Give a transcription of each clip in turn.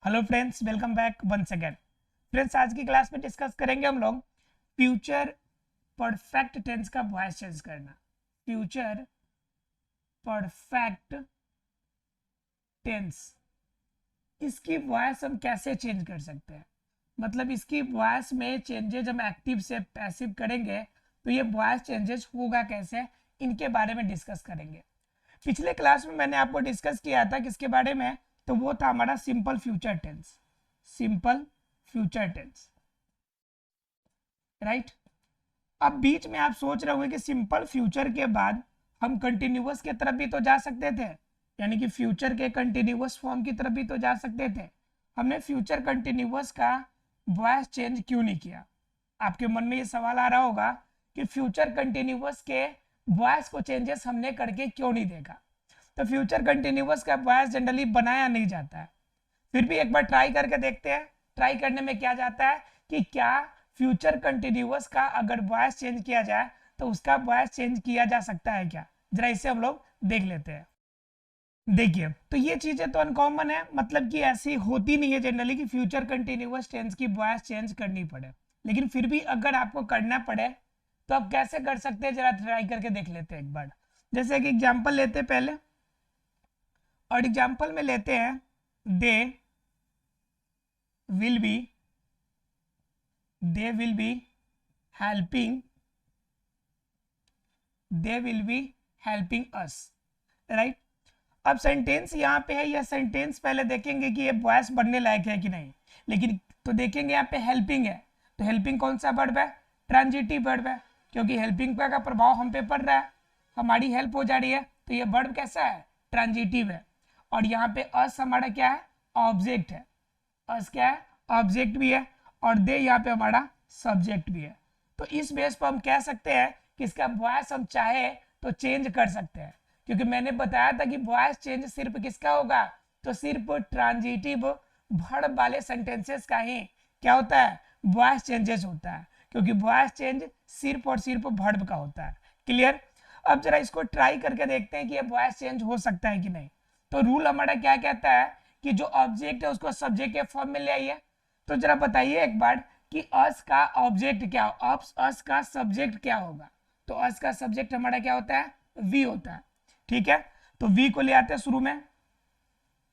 Hello friends, welcome back once again. Friends, आज की class में डिस्कस करेंगे हम लोग फ्यूचर परफेक्ट टेंस का वॉइस चेंज करना। फ्यूचर परफेक्ट टेंस, इसकी वॉइस हम कैसे चेंज कर सकते हैं, मतलब इसकी वॉइस में चेंजेज हम एक्टिव से पैसिव करेंगे तो ये वॉइस चेंजेस होगा कैसे, इनके बारे में डिस्कस करेंगे। पिछले क्लास में मैंने आपको डिस्कस किया था किसके बारे में, तो वो था हमारा simple future tense. Simple future tense, right. अब बीच में आप सोच रहे होंगे कि सिंपल फ्यूचर के बाद हम कंटिन्यूअस की तरफ भी तो जा सकते थे, यानी कि फ्यूचर के कंटिन्यूअस फॉर्म की तरफ भी तो जा सकते थे। हमने फ्यूचर कंटिन्यूअस का वॉइस चेंज क्यों नहीं किया? आपके मन में ये सवाल आ रहा होगा कि फ्यूचर कंटिन्यूअस के वॉइस को चेंजेस हमने करके क्यों नहीं देखा। तो फ्यूचर कंटिन्यूअस का वॉइस जनरली बनाया नहीं जाता है, फिर भी एक बार ट्राई करके देखते हैं। ट्राई करने में क्या जाता है कि क्या फ्यूचर कंटिन्यूअस का अगर वॉइस चेंज किया जाए तो उसका वॉइस चेंज किया जा सकता है क्या, जरा इसे हम लोग देख लेते हैं। देखिए, तो ये चीजें तो अनकॉमन है, मतलब कि ऐसी होती नहीं है जनरली कि फ्यूचर कंटिन्यूअस टेंस की वॉइस चेंज करनी पड़े, लेकिन फिर भी अगर आपको करना पड़े तो आप कैसे कर सकते हैं, जरा ट्राई करके देख लेते हैं एक बार। जैसे एक एग्जाम्पल लेते हैं पहले, और एग्जाम्पल में लेते हैं दे will be they will be helping they will be helping us, right. अब सेंटेंस यहाँ पे है, यह सेंटेंस पहले देखेंगे कि ये वॉइस बनने लायक है कि नहीं, लेकिन तो देखेंगे यहाँ पे हेल्पिंग है, तो हेल्पिंग कौन सा वर्ब है? ट्रांजिटिव वर्ब है, क्योंकि हेल्पिंग का प्रभाव हम पे पड़ रहा है, हमारी हेल्प हो जा रही है, तो ये वर्ब कैसा है? ट्रांजिटिव है। और यहाँ पे अस हमारा क्या है? ऑब्जेक्ट है। अस क्या है? ऑब्जेक्ट भी है, और दे यहाँ पे हमारा सब्जेक्ट भी है। तो इस बेस पर हम कह सकते हैं कि इसका वॉइस हम चाहे तो चेंज कर सकते हैं, क्योंकि मैंने बताया था कि वॉइस चेंज सिर्फ किसका होगा? तो सिर्फ ट्रांजिटिव वर्ब वाले सेंटेंसेस का ही क्या होता है? वॉइस चेंजेस होता है, क्योंकि वॉइस चेंज सिर्फ और सिर्फ वर्ब का होता है। क्लियर? अब जरा इसको ट्राई करके देखते हैं कि ये वॉइस चेंज हो सकता है कि नहीं। तो रूल हमारा क्या कहता है कि जो ऑब्जेक्ट है उसको सब्जेक्ट के फॉर्म में ले आइए। तो जरा बताइए एक बार कि अस का ऑब्जेक्ट क्या, अस का सब्जेक्ट क्या होगा? तो अस का सब्जेक्ट हमारा क्या होता है? वी होता है। ठीक है, तो वी को ले आते हैं शुरू में,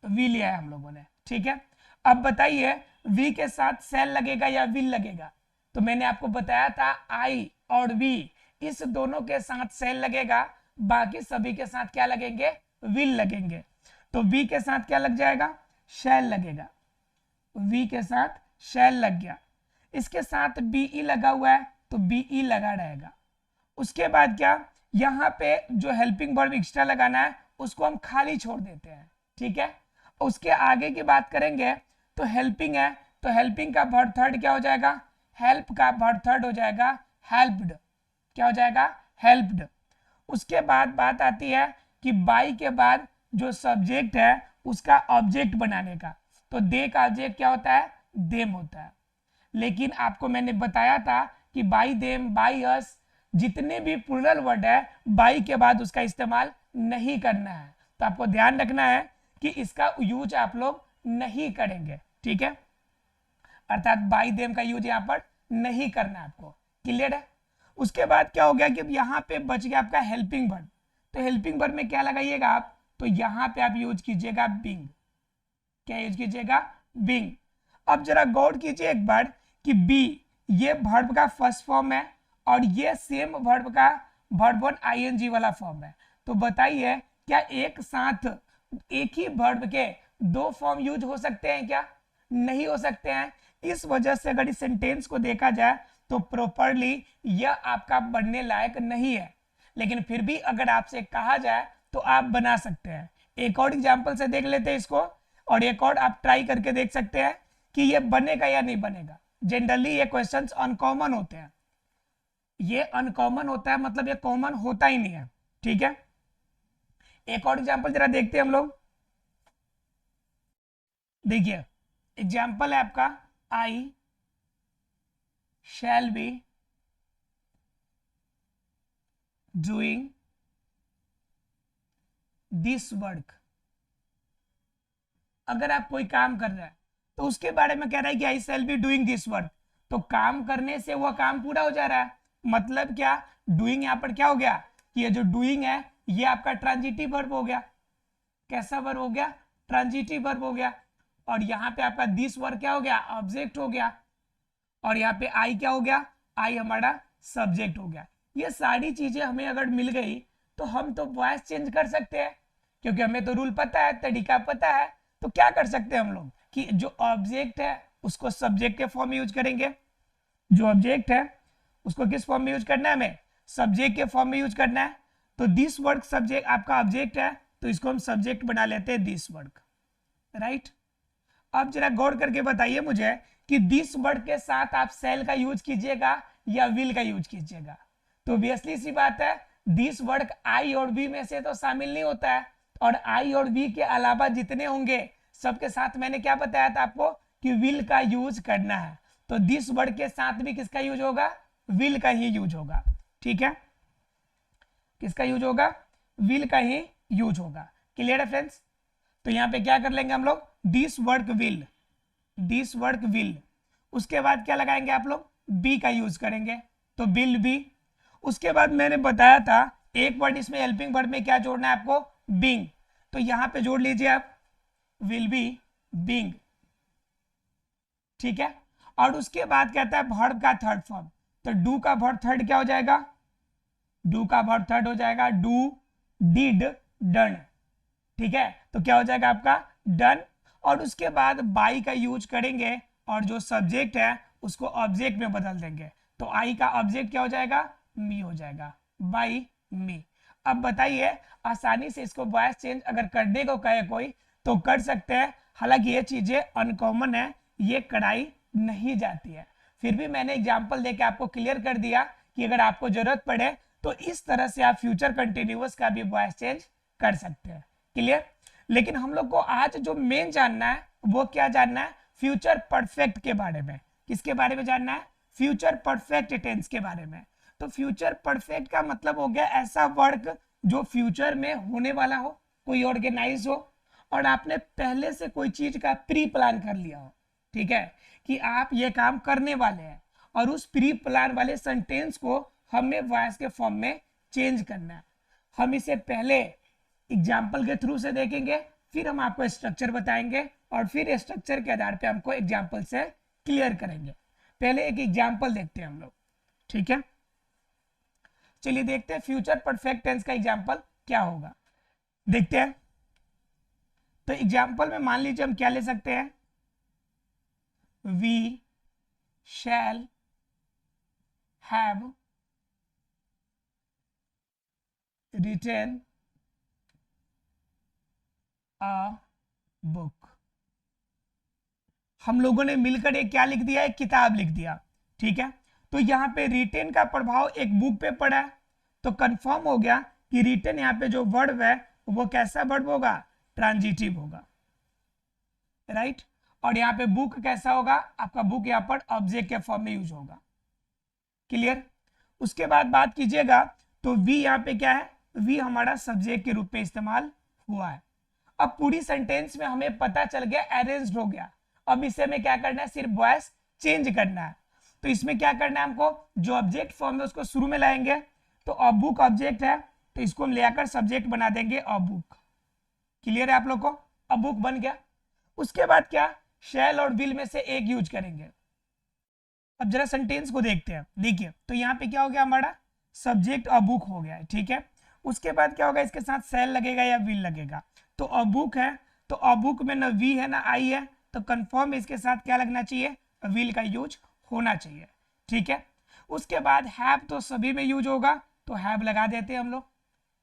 तो वी लिया है हम लोगों ने। ठीक है, अब बताइए वी के साथ सेल लगेगा या विल लगेगा? तो मैंने आपको बताया था आई और वी, इस दोनों के साथ सेल लगेगा, बाकी सभी के साथ क्या लगेंगे? विल लगेंगे। तो वी के साथ क्या लग जाएगा? शैल लगेगा। वी के साथ शैल लग गया, इसके साथ बीई लगा हुआ है तो बीई लगा रहेगा। उसके बाद क्या, यहाँ पे जो हेल्पिंग वर्ब एक्स्ट्रा लगाना है उसको हम खाली छोड़ देते हैं। ठीक है, उसके आगे की बात करेंगे तो हेल्पिंग है, तो हेल्पिंग का वर्ब थर्ड क्या हो जाएगा? हेल्प का वर्ब थर्ड हो जाएगा हेल्प्ड। क्या हो जाएगा? हेल्प्ड। उसके बाद बात आती है कि बाई के बाद जो सब्जेक्ट है उसका ऑब्जेक्ट बनाने का, तो दे का ऑब्जेक्ट क्या होता है? देम होता है। लेकिन आपको मैंने बताया था कि बाई देम, बाई अस, जितने भी प्लूरल वर्ड है बाई के बाद उसका इस्तेमाल नहीं करना है। तो आपको ध्यान रखना है कि इसका यूज आप लोग नहीं करेंगे। ठीक है, अर्थात बाई देम का यूज यहाँ पर नहीं करना है आपको। क्लियर है? उसके बाद क्या हो गया कि यहाँ पे बच गया आपका हेल्पिंग वर्ब। तो हेल्पिंग वर्ब में क्या लगाइएगा आप? तो यहाँ पे आप यूज कीजिएगा बिंग। क्या यूज कीजिएगा? बिंग। अब जरा गौर कीजिए एक बार कि बी ये वर्ब का फर्स्ट फॉर्म है और ये सेम वर्ब का वर्ब वन आईएनजी वाला फॉर्म है। तो बताइए क्या एक साथ एक ही वर्ब के दो फॉर्म यूज हो सकते हैं क्या? नहीं हो सकते हैं। इस वजह से अगर इस सेंटेंस को देखा जाए तो प्रॉपरली यह आपका बनने लायक नहीं है, लेकिन फिर भी अगर आपसे कहा जाए तो आप बना सकते हैं। एक और एग्जाम्पल से देख लेते हैं इसको, और एक और आप ट्राई करके देख सकते हैं कि ये बनेगा या नहीं बनेगा। जनरली ये क्वेश्चंस अनकॉमन होते हैं, ये अनकॉमन होता है, मतलब ये कॉमन होता ही नहीं है। ठीक है, एक और एग्जाम्पल जरा देखते हैं हम लोग। देखिए एग्जाम्पल है आपका I shall be doing this work. अगर आप कोई काम कर रहे हैं तो उसके बारे में कह रहा है कि I shall be doing this work. तो काम करने से वह काम पूरा हो जा रहा है, मतलब क्या, डूइंग यहाँ पर क्या हो गया कि ये जो डूइंग है ये आपका ट्रांजिटिव वर्ब हो गया। कैसा वर्ब हो गया, ट्रांजिटिव वर्ब हो गया। और यहाँ पे आपका दिस वर्ब क्या हो गया, ऑब्जेक्ट हो गया। और यहाँ पे आई क्या हो गया, आई हमारा सब्जेक्ट हो गया। ये सारी चीजें हमें अगर मिल गई तो हम तो वॉइस चेंज कर सकते हैं, क्योंकि हमें तो रूल पता है, तरीका पता है। तो क्या कर सकते हैं हम लोग कि जो ऑब्जेक्ट है उसको सब्जेक्ट के फॉर्म में यूज करेंगे, जो ऑब्जेक्ट है उसको किस फॉर्म में यूज करना है, हमें सब्जेक्ट के फॉर्म में यूज करना है। तो दिस वर्क सब्जेक्ट आपका ऑब्जेक्ट है, तो इसको हम सब्जेक्ट बना लेते हैं दिस वर्क, राइट। अब जरा गौर करके बताइए मुझे कि दिस वर्ड के साथ आप सेल का यूज कीजिएगा या विल का यूज कीजिएगा। तो ऑब्वियसली सी बात है, दिस वर्ड आई और वी में से तो शामिल नहीं होता है, और आई और वी के अलावा जितने होंगे सबके साथ मैंने क्या बताया था आपको कि विल का यूज करना है। तो दिस वर्ड के साथ भी किसका यूज होगा, विल का ही यूज होगा, ठीक है। किसका यूज होगा, विल का ही यूज होगा। क्लियर है फ्रेंड्स। तो यहाँ पे क्या कर लेंगे हम लोग, this work will, this work will. उसके बाद क्या लगाएंगे आप लोग, बी का यूज करेंगे, तो विल बी। उसके बाद मैंने बताया था एक वर्ड इसमें हेल्पिंग वर्ड में क्या जोड़ना है आपको, बीइंग। तो यहां पे जोड़ लीजिए आप विल बी बीइंग, ठीक है। और उसके बाद कहता है वर्ब का थर्ड फॉर्म, तो डू का वर्ब थर्ड क्या हो जाएगा, डू का वर्ब थर्ड हो जाएगा डू, डिड, डन, ठीक है। तो क्या हो जाएगा आपका डन। और उसके बाद बाई का यूज करेंगे और जो सब्जेक्ट है उसको ऑब्जेक्ट में बदल देंगे। तो आई का ऑब्जेक्ट क्या हो जाएगा, मी हो जाएगा, बाई मी। अब बताइए आसानी से इसको वॉइस चेंज अगर करने को कहे कोई तो कर सकते हैं, हालांकि ये चीजें अनकॉमन है, ये कराई नहीं जाती है। फिर भी मैंने एग्जाम्पल देके आपको क्लियर कर दिया कि अगर आपको जरूरत पड़े तो इस तरह से आप फ्यूचर कंटिन्यूअस का भी वॉइस चेंज कर सकते हैं। क्लियर। लेकिन हम लोग को आज जो मेन जानना है वो क्या जानना है, फ्यूचर परफेक्ट के बारे में। किसके बारे में जानना है, फ्यूचर परफेक्ट टेंस के बारे में। तो फ्यूचर परफेक्ट का मतलब हो गया ऐसा वर्क जो फ्यूचर में होने वाला हो, कोई ऑर्गेनाइज हो, और आपने पहले से कोई चीज का प्री प्लान कर लिया हो, ठीक है, कि आप ये काम करने वाले हैं। और उस प्री प्लान वाले सेंटेंस को हमें वॉइस के फॉर्म में चेंज करना है। हम इसे पहले एग्जाम्पल के थ्रू से देखेंगे, फिर हम आपको स्ट्रक्चर बताएंगे और फिर स्ट्रक्चर के आधार पे हमको एग्जाम्पल से क्लियर करेंगे। पहले एक एग्जाम्पल देखते हैं हम लोग, ठीक है। चलिए देखते हैं फ्यूचर परफेक्ट टेंस का एग्जाम्पल क्या होगा, देखते हैं। तो एग्जाम्पल में मान लीजिए हम क्या ले सकते हैं, we shall have written a book. हम लोगों ने मिलकर एक क्या लिख दिया, एक किताब लिख दिया, ठीक है। तो यहाँ पे रिटेन का प्रभाव एक बुक पे पड़ा है, तो कंफर्म हो गया कि रिटेन यहाँ पे जो वर्ब है वो कैसा वर्ब होगा, ट्रांजिटिव होगा, राइट। और यहाँ पे बुक कैसा होगा, आपका बुक यहाँ पर ऑब्जेक्ट के फॉर्म में यूज होगा। क्लियर। उसके बाद बात कीजिएगा तो वी यहाँ पे क्या है, वी हमारा सब्जेक्ट के रूप में इस्तेमाल हुआ है। अब पूरी सेंटेंस में हमें पता चल गया, अरेंज्ड हो गया। अब इसे में क्या करना है, सिर्फ वॉइस चेंज करना है। तो इसमें क्या करना है हमको, जो ऑब्जेक्ट फॉर्म है उसको शुरू में लाएंगे। तो अ बुक ऑब्जेक्ट है, तो इसको हम ले आकर सब्जेक्ट बना देंगे अ बुक। क्लियर है आप लोग को, अ बुक बन गया। उसके बाद क्या, शैल और विल में से एक यूज करेंगे। अब जरा सेंटेंस को देखते हैं, देखिए तो यहाँ पे क्या हो गया, हमारा सब्जेक्ट अ बुक हो गया है, ठीक है। उसके बाद क्या होगा, इसके साथ शैल लगेगा या विल लगेगा। तो अ बुक है, तो अ बुक में ना वी है ना आई है, तो कंफर्म इसके साथ क्या लगना चाहिए, विल का यूज होना चाहिए, ठीक है। उसके बाद हैव तो सभी में यूज होगा, तो हैव लगा देते हैं हम लोग,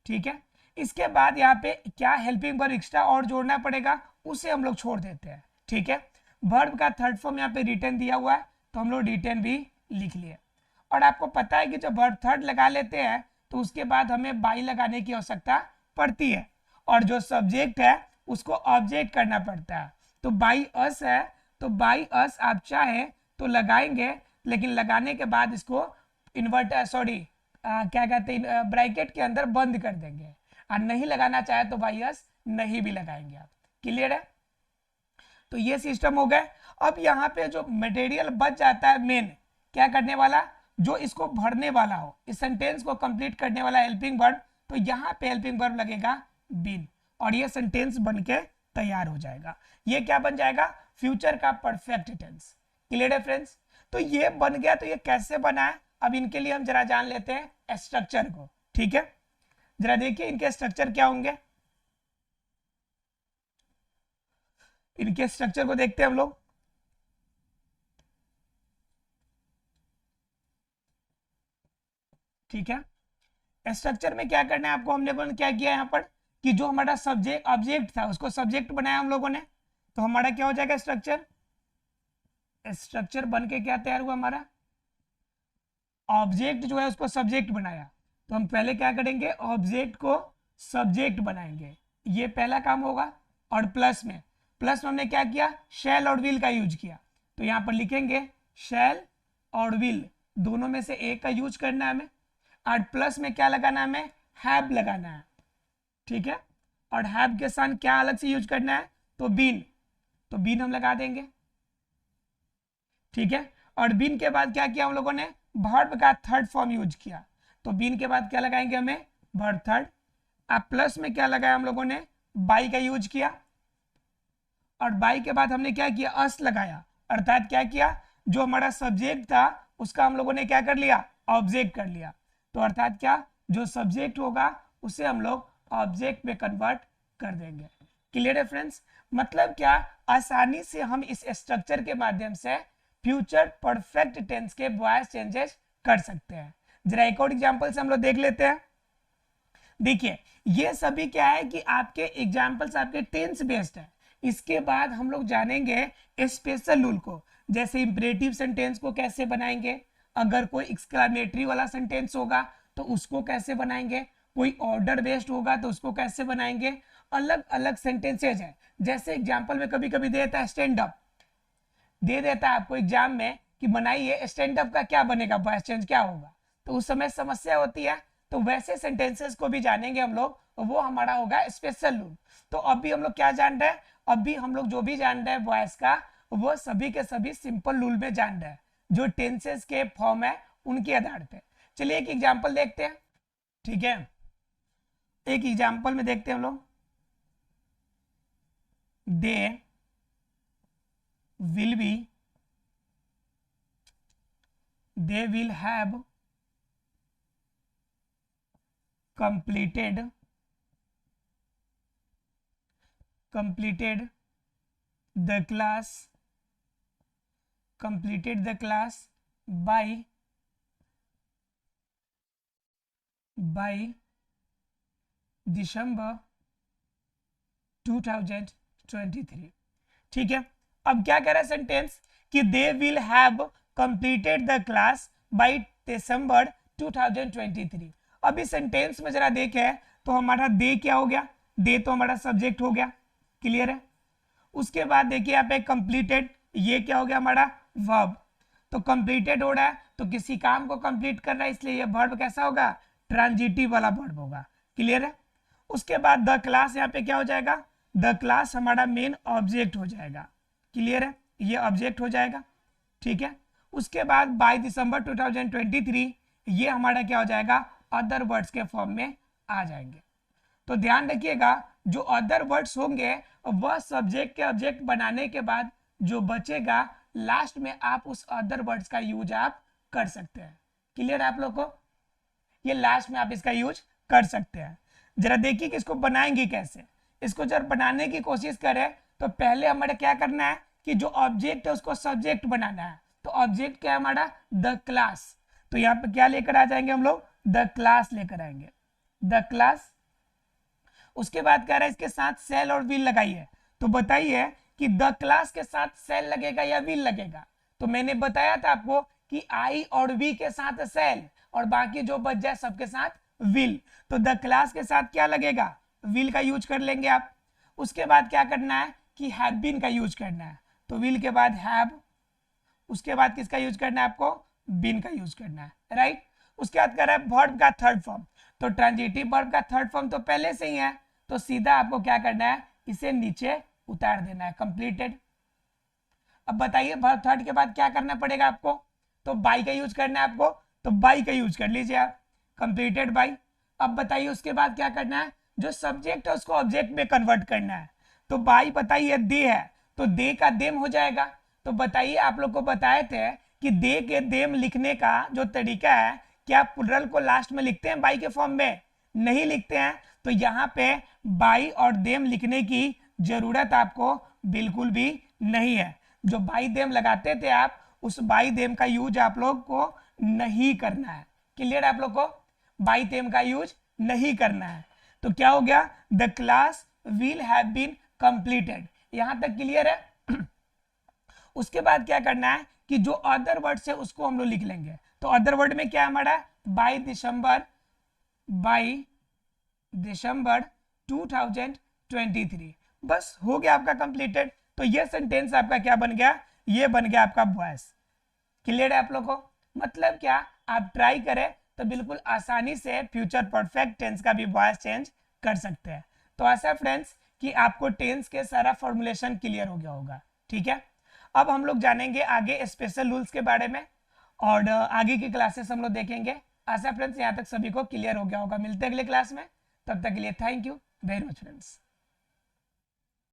ठीक है। इसके बाद यहाँ पे क्या हेल्पिंग वर्ब एक्स्ट्रा और जोड़ना पड़ेगा, उसे हम लोग छोड़ देते हैं, ठीक है। वर्ब का थर्ड फॉर्म यहाँ पे रिटर्न दिया हुआ है, तो हम लोग रिटर्न भी लिख लिए। और आपको पता है कि जब वर्ब थर्ड लगा लेते हैं तो उसके बाद हमें बाई लगाने की आवश्यकता पड़ती है, और जो सब्जेक्ट है उसको ऑब्जेक्ट करना पड़ता है। तो बाई अस है, तो बाई अस आप चाहे तो लगाएंगे, लेकिन लगाने के बाद इसको इन्वर्टर सॉरी क्या कहते हैं ब्रैकेट के अंदर बंद कर देंगे, और नहीं लगाना चाहे तो बाई अस नहीं भी लगाएंगे आप। क्लियर है। तो ये सिस्टम हो गया। अब यहाँ पे जो मटेरियल बच जाता है मेन क्या करने वाला, जो इसको भरने वाला हो, इस सेंटेंस को कंप्लीट करने वाला हेल्पिंग वर्ब, तो यहाँ पे हेल्पिंग वर्ब लगेगा बीन और ये सेंटेंस बन के तैयार हो जाएगा। ये क्या बन जाएगा, फ्यूचर का परफेक्ट टेंस। क्लियर है फ्रेंड्स? तो ये बन गया। तो ये कैसे बना है, अब इनके लिए हम जरा जान लेते हैं स्ट्रक्चर को। ठीक है, जरा देखिए इनके स्ट्रक्चर क्या होंगे। इनके स्ट्रक्चर को देखते हैं हम लोग। ठीक है, स्ट्रक्चर में क्या करना है आपको, हमने क्या किया यहाँ पर कि जो हमारा सब्जेक्ट ऑब्जेक्ट था उसको सब्जेक्ट बनाया हम लोगों ने। तो हमारा क्या हो जाएगा स्ट्रक्चर, स्ट्रक्चर बन के क्या तैयार हुआ हमारा, ऑब्जेक्ट जो है उसको सब्जेक्ट बनाया। तो हम पहले क्या करेंगे, ऑब्जेक्ट को सब्जेक्ट बनाएंगे, ये पहला काम होगा। और प्लस में हमने क्या किया, शैल और विल का यूज किया। तो यहाँ पर लिखेंगे शैल और विल, दोनों में से एक का यूज करना है हमें। और प्लस में क्या लगाना है हमें, हैव लगाना है। ठीक है, और हैव के साथ क्या अलग से यूज करना है, तो बीन, तो बीन हम लगा देंगे। ठीक है, और बीन के बाद क्या किया हम लोगों ने, वर्ब का थर्ड फॉर्म यूज किया। तो बीन के बाद क्या लगाएंगे हमें, वर्ब थर्ड। अब प्लस में क्या लगाया हम लोगों ने, बाई का यूज किया। और बाई के बाद हमने क्या किया, अस लगाया। अर्थात क्या किया, जो हमारा सब्जेक्ट था उसका हम लोगों ने क्या कर लिया, ऑब्जेक्ट कर लिया। तो अर्थात क्या, जो सब्जेक्ट होगा उसे हम लोग ऑब्जेक्ट में कन्वर्ट कर देंगे। क्लियर है फ्रेंड्स? मतलब क्या, आसानी से हम इस स्ट्रक्चर के माध्यम से फ्यूचर परफेक्ट टेंस के वॉइस चेंजेस कर सकते हैं। जरा एक और एग्जांपल से हम लोग देख लेते हैं। देखिए ये सभी क्या है कि आपके एग्जांपल्स आपके टेंस बेस्ड है। इसके बाद हम लोग जानेंगे स्पेशल रूल को, जैसे इंपरेटिव सेंटेंस को कैसे बनाएंगे, अगर कोई एक्सक्लेमेटरी वाला सेंटेंस होगा तो उसको कैसे बनाएंगे, कोई ऑर्डर बेस्ड होगा तो उसको कैसे बनाएंगे। अलग अलग सेंटेंसेज है। जैसे एग्जांपल में कभी कभी देता है स्टैंड अप, दे देता है आपको एग्जाम में कि बनाइए स्टैंड अप का क्या बनेगा, वॉइस चेंज क्या होगा, तो उस समय समस्या होती है। तो वैसे सेंटेंसेस को भी जानेंगे हम लोग, वो हमारा होगा स्पेशल रूल। तो अभी हम लोग क्या जान रहे हैं, अभी हम लोग जो भी जान रहे हैं वॉइस का, वो सभी के सभी सिंपल रूल में जान रहे हैं, जो टेंसेस के फॉर्म है उनके आधार पे। चलिए एक एग्जांपल देखते हैं। ठीक है, एक एग्जांपल में देखते हैं हम लोग। दे will be, they will have completed the class by December 2023। ठीक है, अब क्या कह रहा है सेंटेंस कि they will have completed the class by December 2023। अब इस सेंटेंस में जरा देखें तो हमारा दे क्या हो गया, दे तो हमारा सब्जेक्ट हो गया। क्लियर है? उसके बाद देखिए यहाँ पे कंप्लीटेड, ये क्या हो गया हमारा वर्ब। तो कंप्लीटेड हो रहा है तो किसी काम को कंप्लीट कर रहा है, इसलिए ये वर्ब कैसा होगा, ट्रांजिटिव वाला वर्ब होगा। क्लियर है? उसके बाद द क्लास, यहाँ पे क्या हो जाएगा, द क्लास हमारा मेन ऑब्जेक्ट हो जाएगा। क्लियर है? ये ऑब्जेक्ट हो जाएगा। ठीक है, उसके बाद बाय दिसंबर 2023 ये हमारा क्या हो जाएगा, अदर वर्ड्स के फॉर्म में आ जाएंगे। तो ध्यान रखिएगा, जो अदर वर्ड्स होंगे वह सब्जेक्ट के ऑब्जेक्ट बनाने के बाद जो बचेगा लास्ट में आप उस अदर वर्ड्स का यूज आप कर सकते हैं। क्लियर है आप लोग को? ये लास्ट में आप इसका यूज कर सकते हैं। जरा देखिए कि इसको बनाएंगे कैसे। इसको जब बनाने की कोशिश करें तो पहले हमारे क्या करना है कि जो ऑब्जेक्ट है उसको सब्जेक्ट बनाना है। तो ऑब्जेक्ट क्या है हमारा, द क्लास। तो यहाँ पे क्या लेकर आ जाएंगे हम लोग, द क्लास लेकर आएंगे, द क्लास। उसके बाद कह रहा है इसके साथ सेल और विल लगाइए। तो बताइए कि द क्लास के साथ सेल लगेगा या विल लगेगा। तो मैंने बताया था आपको कि आई और वी के साथ सेल और बाकी जो बच जाए सबके साथ विल। तो द क्लास के साथ क्या लगेगा, विल का यूज कर लेंगे आप। उसके बाद क्या करना है कि हैव बीन का यूज करना है। तो विल के बाद हैव, उसके बाद किसका यूज करना है आपको, बीन का यूज करना है। राइट? उसके बाद कह रहा है वर्ब का थर्ड फॉर्म। तो ट्रांजिटिव वर्ब का थर्ड फॉर्म तो पहले से ही है, तो सीधा आपको क्या करना है, इसे नीचे उतार देना है, कंप्लीटेड। अब बताइए वर्ब थर्ड के बाद क्या करना पड़ेगा आपको, तो बाई का यूज करना है आपको, तो बाई का यूज कर लीजिए आप, कंप्लीटेड बाई। अब बताइए उसके बाद क्या करना है, जो सब्जेक्ट है उसको ऑब्जेक्ट में कन्वर्ट करना है, तो बाई बताइए दे है, तो दे का देम हो जाएगा। तो बताइए आप लोग को बताए थे कि दे के देम लिखने का जो तरीका है, क्या प्लुरल को लास्ट में लिखते हैं बाई के फॉर्म में, नहीं लिखते हैं। तो यहाँ पे बाई और देम लिखने की जरूरत आपको बिल्कुल भी नहीं है। जो बाई देम लगाते थे आप, उस बाई देम का यूज आप लोग को नहीं करना है। क्लियर है आप लोग को, बाई देम का यूज नहीं करना है। तो क्या हो गया, the class will have been completed, यहां तक क्लियर है। उसके बाद क्या करना है कि जो अदर वर्ड है उसको हम लोग लिख लेंगे। तो अदर वर्ड में क्या हमारा, बाई दिसंबर 2023, बस हो गया आपका कंप्लीटेड। तो ये सेंटेंस आपका क्या बन गया, ये बन गया आपका वॉइस। क्लियर है आप लोग को, मतलब क्या, आप ट्राई करें तो बिल्कुल आसानी से फ्यूचर परफेक्ट टेंस का भी वॉइस चेंज कर सकते हैं। तो ऐसा फ्रेंड्स कि आपको टेंस के सारा फॉर्मुलेशन क्लियर हो गया होगा। ठीक है, अब हम लोग जानेंगे आगे स्पेशल रूल्स के बारे में, और आगे की क्लासेस हम लोग देखेंगे। आशा फ्रेंड्स यहाँ तक सभी को क्लियर हो गया होगा। मिलते हैं अगले क्लास में, तब तक के लिए thank you very much friends.